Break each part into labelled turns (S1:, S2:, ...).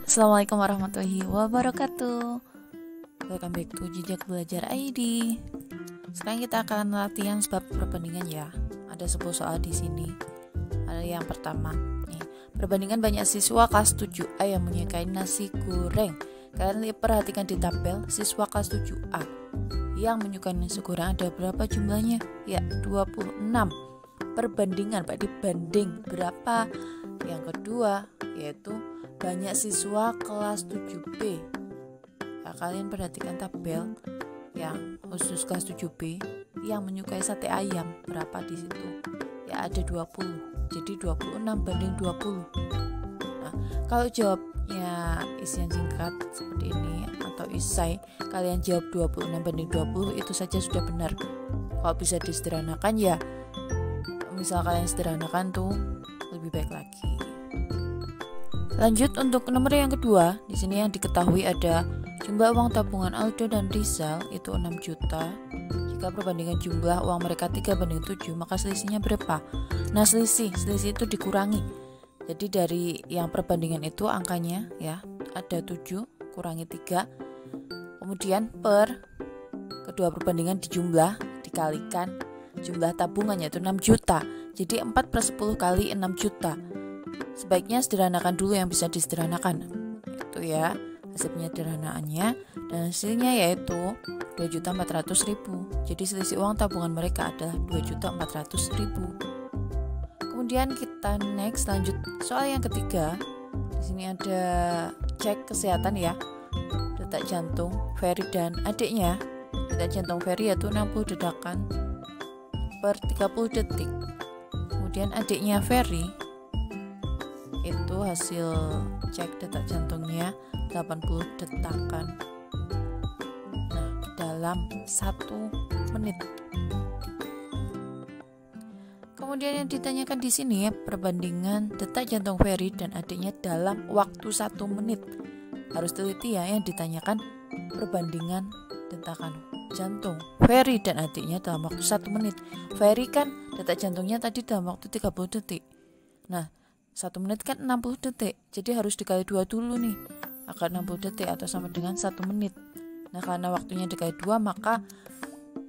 S1: Assalamualaikum warahmatullahi wabarakatuh. Welcome back to Jejak Belajar ID. Sekarang kita akan latihan sebab perbandingan ya. Ada 10 soal di sini. Ada yang pertama. Nih, perbandingan banyak siswa kelas 7A yang menyukai nasi goreng. Kalian perhatikan di tabel siswa kelas 7A yang menyukai nasi goreng ada berapa jumlahnya? Ya, 26. Perbandingan, Pak, dibanding berapa? Yang kedua yaitu banyak siswa kelas 7B. Nah, kalian perhatikan tabel yang khusus kelas 7B yang menyukai sate ayam berapa di situ? Ya ada 20. Jadi 26 banding 20. Nah, kalau jawabnya isian singkat seperti ini atau isai, kalian jawab 26 banding 20 itu saja sudah benar. Kalau bisa disederhanakan ya misal kalian sederhanakan tuh lebih baik lagi. Lanjut untuk nomor yang kedua, di sini yang diketahui ada jumlah uang tabungan Aldo dan Rizal itu 6 juta. Jika perbandingan jumlah uang mereka 3 banding 7, maka selisihnya berapa? Nah, selisih itu dikurangi. Jadi dari yang perbandingan itu angkanya ya ada 7 kurangi 3. Kemudian per kedua perbandingan dijumlah dikalikan jumlah tabungannya itu 6 juta. Jadi 4/10 kali 6 juta. Sebaiknya sederhanakan dulu yang bisa disederhanakan. Itu ya hasil penyederhanaannya, dan hasilnya yaitu 2.400.000. Jadi selisih uang tabungan mereka adalah 2.400.000. Kemudian kita next lanjut soal yang ketiga. Di sini ada cek kesehatan ya. Detak jantung Ferry dan adiknya. Detak jantung Ferry yaitu 60 dedakan per 30 detik. Kemudian adiknya Ferry itu hasil cek detak jantungnya 80 detakan. Nah, dalam 1 menit. Kemudian yang ditanyakan di sini ya, perbandingan detak jantung Ferry dan adiknya dalam waktu 1 menit. Harus teliti ya, yang ditanyakan perbandingan detakan jantung Ferry dan adiknya dalam waktu 1 menit. Ferry kan detak jantungnya tadi dalam waktu 30 detik. Nah, 1 menit kan 60 detik, jadi harus dikali 2 dulu nih agar 60 detik atau sama dengan 1 menit. Nah, karena waktunya dikali 2 maka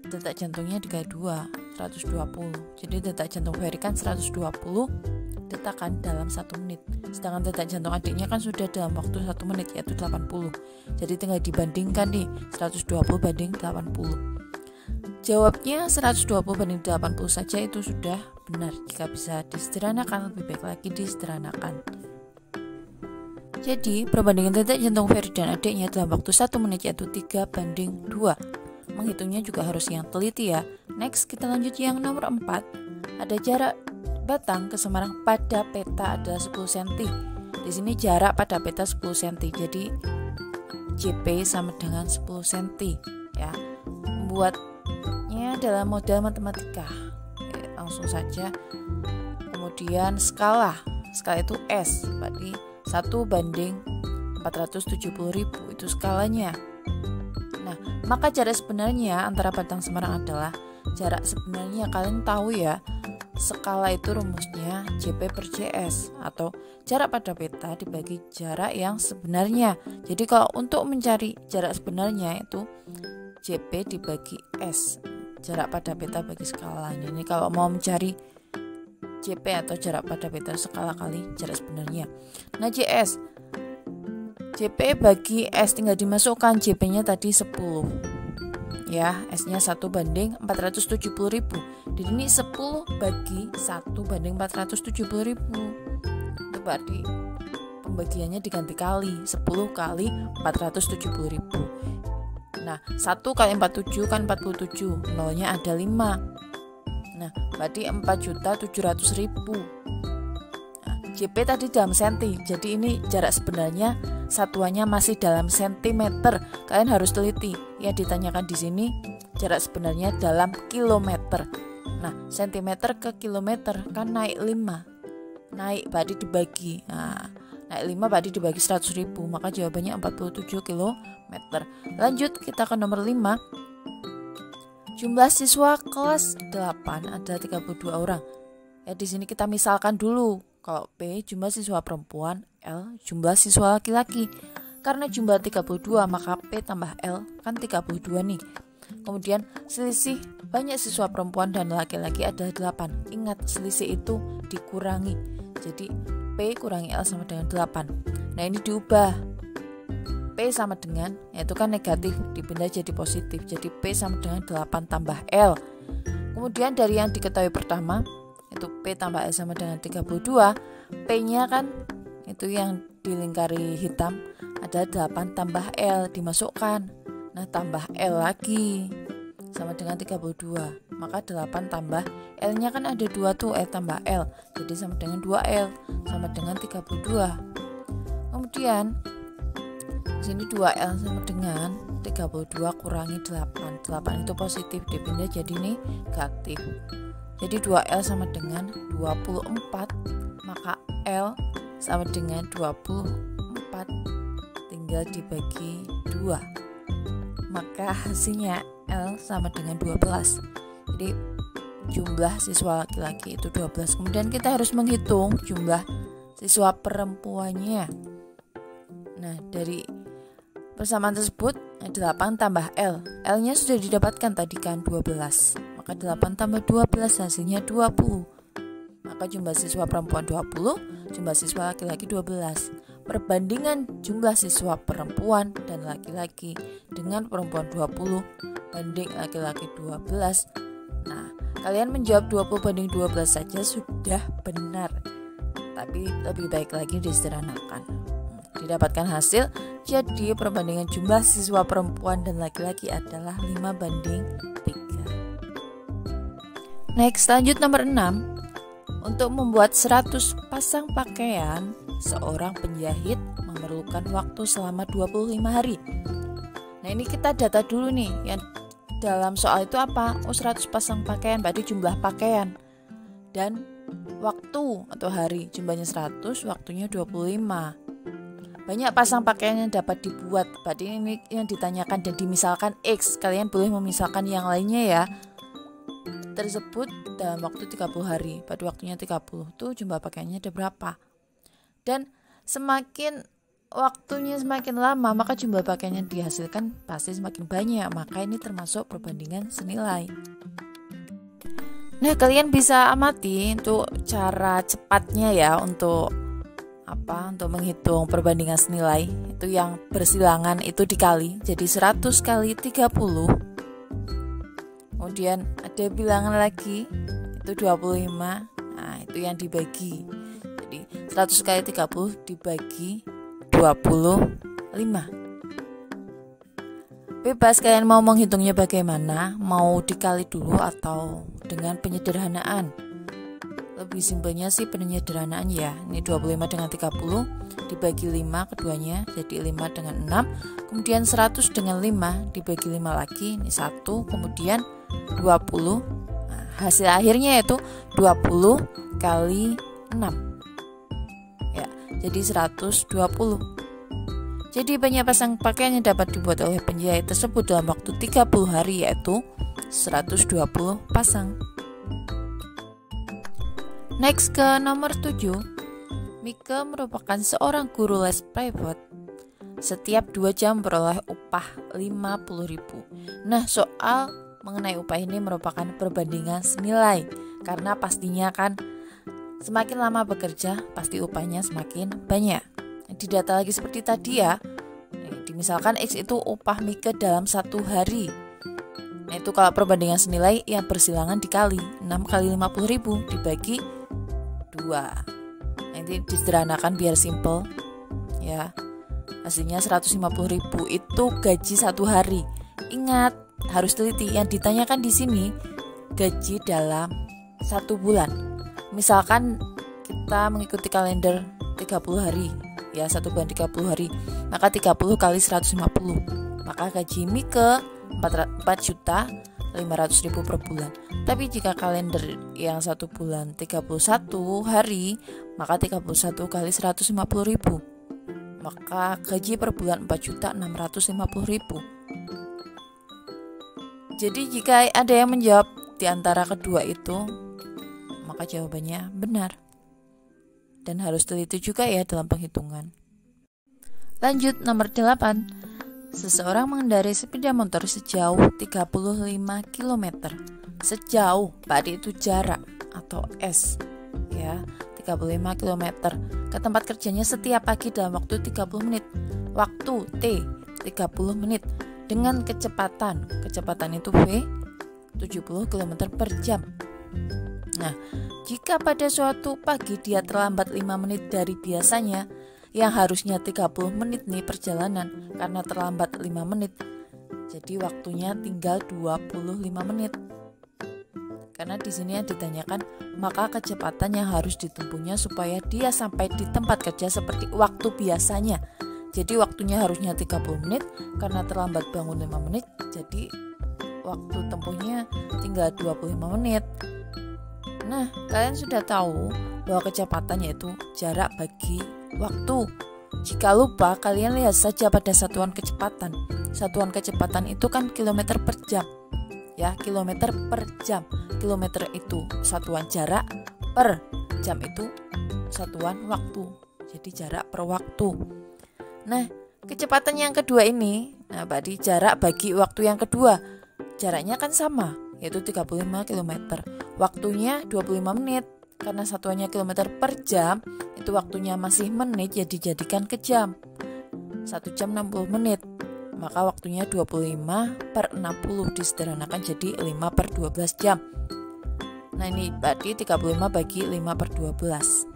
S1: detak jantungnya dikali 2, 120. Jadi detak jantung Ferry kan 120 detakan dalam 1 menit. Sedangkan detak jantung adiknya kan sudah dalam waktu 1 menit yaitu 80. Jadi tinggal dibandingkan nih 120 banding 80. Jawabnya 120 banding 80 saja itu sudah benar. Jika bisa disederhanakan lebih baik lagi disederhanakan. Jadi perbandingan detak jantung Ferry dan adiknya dalam waktu 1 menit yaitu 3 banding 2. Menghitungnya juga harus yang teliti ya. Next kita lanjut yang nomor 4. Ada jarak Batang ke Semarang pada peta adalah 10 cm. Di sini jarak pada peta 10 cm. Jadi JP sama dengan 10 cm ya. Membuatnya dalam modal matematika. Langsung saja. Kemudian skala itu S, berarti 1 banding 470.000 itu skalanya. Nah, maka jarak sebenarnya antara Batang Semarang adalah jarak sebenarnya. Kalian tahu ya, skala itu rumusnya JP per JS atau jarak pada peta dibagi jarak yang sebenarnya. Jadi kalau untuk mencari jarak sebenarnya itu JP dibagi S, jarak pada peta bagi skala. Ini kalau mau mencari JP atau jarak pada peta skala kali jarak sebenarnya. Nah, JP bagi S tinggal dimasukkan, JP-nya tadi 10. Ya, S-nya 1 banding 470.000. Jadi ini 10 bagi 1 banding 470.000. Itu berarti pembagiannya diganti kali, 10 kali 470.000. Nah, 1 kali 47 kan 47, nolnya ada 5. Nah, berarti 4.700.000. Nah, JP tadi dalam senti, jadi ini jarak sebenarnya satuannya masih dalam sentimeter. Kalian harus teliti. Yang ditanyakan di sini jarak sebenarnya dalam kilometer. Nah, sentimeter ke kilometer kan naik 5. Naik berarti dibagi. Nah, naik 5 berarti dibagi 100.000, maka jawabannya 47 km. Lanjut kita ke nomor 5. Jumlah siswa kelas 8 ada 32 orang. Ya, di sini kita misalkan dulu Kalau P jumlah siswa perempuan, L jumlah siswa laki-laki. Karena jumlah 32 maka P tambah L kan 32 nih. Kemudian selisih banyak siswa perempuan dan laki-laki adalah 8. Ingat, selisih itu dikurangi. Jadi P kurangi L sama dengan 8. Nah ini diubah. P sama dengan, yaitu kan negatif, dipindah jadi positif. Jadi P sama dengan 8 tambah L. Kemudian dari yang diketahui pertama, itu P tambah L sama dengan 32. P-nya kan itu yang dilingkari hitam ada 8 tambah L dimasukkan. Nah tambah L lagi sama dengan 32. Maka 8 tambah L-nya kan ada 2 tuh, L tambah L. Jadi sama dengan 2L sama dengan 32. Kemudian sini 2L sama dengan 32 kurangi 8. 8 itu positif, dipindah jadi negatif. Jadi 2L sama dengan 24. Maka L sama dengan 24, tinggal dibagi 2. Maka hasilnya L sama dengan 12. Jadi jumlah siswa laki-laki itu 12. Kemudian kita harus menghitung jumlah siswa perempuannya. Nah dari persamaan tersebut 8 tambah L. L-nya sudah didapatkan tadi kan 12. Maka 8 tambah 12 hasilnya 20. Maka jumlah siswa perempuan 20, jumlah siswa laki-laki 12. Perbandingan jumlah siswa perempuan dan laki-laki dengan perempuan 20 banding laki-laki 12. Nah, kalian menjawab 20 banding 12 saja sudah benar. Tapi lebih baik lagi disederhanakan. Didapatkan hasil, jadi perbandingan jumlah siswa perempuan dan laki-laki adalah 5 banding 3. Next, lanjut nomor 6. Untuk membuat 100 pasang pakaian, seorang penjahit memerlukan waktu selama 25 hari. Nah ini kita data dulu nih, yang dalam soal itu apa? 100 pasang pakaian berarti jumlah pakaian. Dan waktu atau hari, jumlahnya 100, waktunya 25. Banyak pasang pakaian yang dapat dibuat, berarti ini yang ditanyakan dan dimisalkan X. Kalian boleh memisalkan yang lainnya ya. Tersebut dalam waktu 30 hari, pada waktunya 30 tuh jumlah pakaiannya ada berapa. Dan semakin waktunya semakin lama, maka jumlah pakaian yang dihasilkan pasti semakin banyak. Maka ini termasuk perbandingan senilai. Nah kalian bisa amati untuk cara cepatnya ya untuk menghitung perbandingan senilai. Itu yang bersilangan itu dikali, jadi 100 kali 30. Kemudian ada bilangan lagi, itu 25. Nah itu yang dibagi. Jadi 100 kali 30 dibagi 25. Bebas kalian mau menghitungnya bagaimana, mau dikali dulu atau dengan penyederhanaan. Lebih simpelnya sih penyederhanaan ya. Ini 25 dengan 30 dibagi 5 keduanya, jadi 5 dengan 6. Kemudian 100 dengan 5 dibagi 5 lagi, ini 1. Kemudian 20. Nah, hasil akhirnya yaitu 20 kali 6. Ya, jadi 120. Jadi banyak pasang pakaian yang dapat dibuat oleh penjahit tersebut dalam waktu 30 hari yaitu 120 pasang. Next ke nomor 7. Mika merupakan seorang guru les private. Setiap 2 jam beroleh upah 50.000. Nah, soal mengenai upah ini merupakan perbandingan senilai. Karena pastinya kan semakin lama bekerja, pasti upahnya semakin banyak. Didata lagi seperti tadi ya. Misalkan X itu upah Mika dalam 1 hari. Nah, itu kalau perbandingan senilai yang bersilangan dikali 6 kali 50.000 dibagi 2. Nanti disederhanakan biar simple ya. Hasilnya 150.000 itu gaji 1 hari. Ingat, harus teliti. Yang ditanyakan di sini gaji dalam 1 bulan. Misalkan kita mengikuti kalender 30 hari ya, 1 bulan 30 hari. Maka 30 kali 150. Maka gaji Mika 4.500.000 per bulan. Tapi jika kalender yang 1 bulan 31 hari, maka 31 kali 150.000. Maka gaji per bulan 4.650.000. Jadi jika ada yang menjawab di antara kedua itu, maka jawabannya benar. dan harus teliti juga ya dalam penghitungan. Lanjut nomor 8. Seseorang mengendarai sepeda motor sejauh 35 km. Sejauh, berarti itu jarak atau S ya, 35 km ke tempat kerjanya setiap pagi dalam waktu 30 menit. Waktu T 30 menit dengan kecepatan itu V 70 km per jam. Nah, jika pada suatu pagi dia terlambat 5 menit dari biasanya, yang harusnya 30 menit nih perjalanan, karena terlambat 5 menit, jadi waktunya tinggal 25 menit. Karena di sini yang ditanyakan, maka kecepatan yang harus ditempuhnya supaya dia sampai di tempat kerja seperti waktu biasanya. Jadi waktunya harusnya 30 menit, karena terlambat bangun 5 menit, jadi waktu tempuhnya tinggal 25 menit. Nah, kalian sudah tahu bahwa kecepatan yaitu jarak bagi waktu. Jika lupa, kalian lihat saja pada satuan kecepatan. Satuan kecepatan itu kan kilometer per jam. Ya, kilometer per jam. Kilometer itu satuan jarak, per jam itu satuan waktu. Jadi jarak per waktu. Nah, kecepatan yang kedua ini, berarti jarak bagi waktu yang kedua. Jaraknya kan sama, yaitu 35 km. Waktunya 25 menit. Karena satuannya kilometer per jam, itu waktunya masih menit, ya dijadikan ke jam. 1 jam 60 menit. Maka waktunya 25 per 60 disederhanakan jadi 5 per 12 jam. Nah, ini berarti 35 bagi 5 per 12.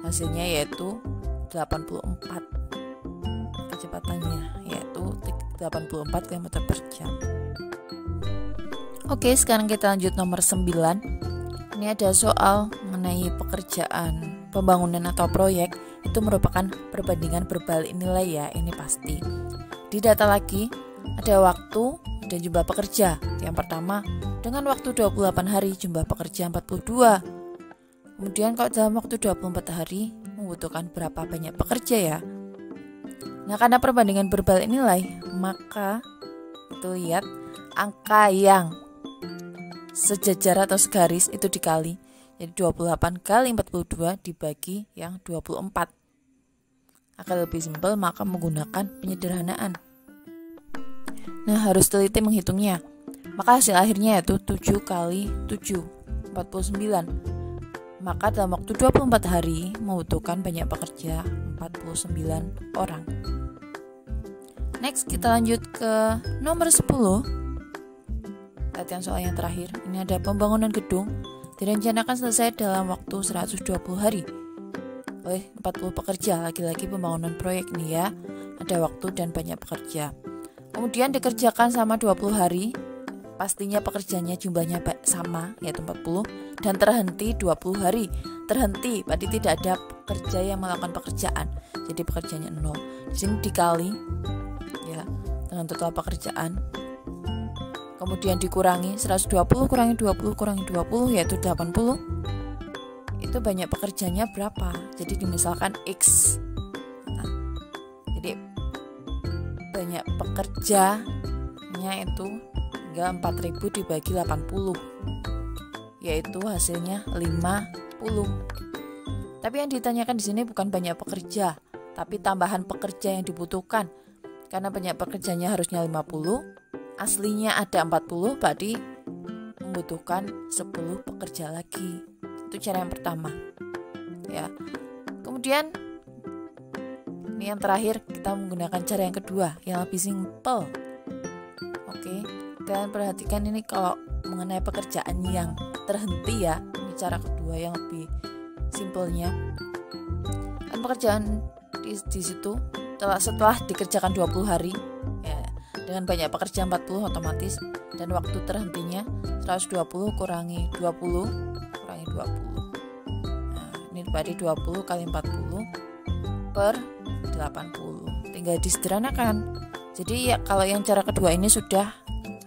S1: Hasilnya yaitu 84 kecepatannya, yaitu 84 km per jam. Oke, sekarang kita lanjut nomor 9. Ini ada soal mengenai pekerjaan pembangunan atau proyek. Itu merupakan perbandingan berbalik nilai ya, ini pasti. Di data lagi ada waktu dan jumlah pekerja. Yang pertama, dengan waktu 28 hari jumlah pekerja 42. Kemudian kalau dalam waktu 24 hari membutuhkan berapa banyak pekerja ya. Nah, karena perbandingan berbalik nilai, maka itu lihat angka yang sejajar atau segaris itu dikali. Jadi 28 kali 42 dibagi yang 24. Agar lebih simpel, maka menggunakan penyederhanaan. Nah, harus teliti menghitungnya. Maka hasil akhirnya yaitu 7 kali 7, 49. Maka dalam waktu 24 hari membutuhkan banyak pekerja 49 orang. Next, kita lanjut ke nomor 10. Latihan soal yang terakhir. Ini ada pembangunan gedung direncanakan selesai dalam waktu 120 hari oleh 40 pekerja. Lagi-lagi pembangunan proyek nih ya, ada waktu dan banyak pekerja. Kemudian dikerjakan sama 20 hari, pastinya pekerjanya jumlahnya sama, yaitu 40, dan terhenti 20 hari. Terhenti, berarti tidak ada pekerja yang melakukan pekerjaan, jadi pekerjaannya 0. Di sini dikali ya dengan total pekerjaan. Kemudian dikurangi 120 kurangi 20 kurangi 20 yaitu 80. Itu banyak pekerjanya berapa? Jadi dimisalkan X. Nah, jadi banyak pekerjanya itu hingga 4000 dibagi 80. Yaitu hasilnya 50. Tapi yang ditanyakan di sini bukan banyak pekerja, tapi tambahan pekerja yang dibutuhkan. Karena banyak pekerjanya harusnya 50. Aslinya ada 40, berarti membutuhkan 10 pekerja lagi. Itu cara yang pertama ya. Kemudian ini yang terakhir, kita menggunakan cara yang kedua yang lebih simple. Oke, kalian perhatikan ini kalau mengenai pekerjaan yang terhenti ya, ini cara kedua yang lebih simpelnya. Dan pekerjaan di situ setelah dikerjakan 20 hari dengan banyak pekerja 40 otomatis, dan waktu terhentinya 120 kurangi 20 kurangi 20. Nah, ini berarti 20 kali 40 per 80. Tinggal disederhanakan. Jadi ya, kalau yang cara kedua ini sudah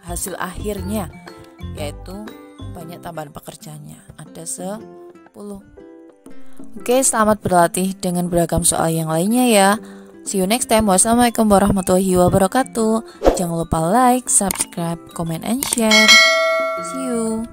S1: hasil akhirnya, yaitu banyak tambahan pekerjanya, ada 10. Oke, selamat berlatih dengan beragam soal yang lainnya ya. See you next time. Wassalamualaikum warahmatullahi wabarakatuh. Jangan lupa like, subscribe, comment, and share. See you.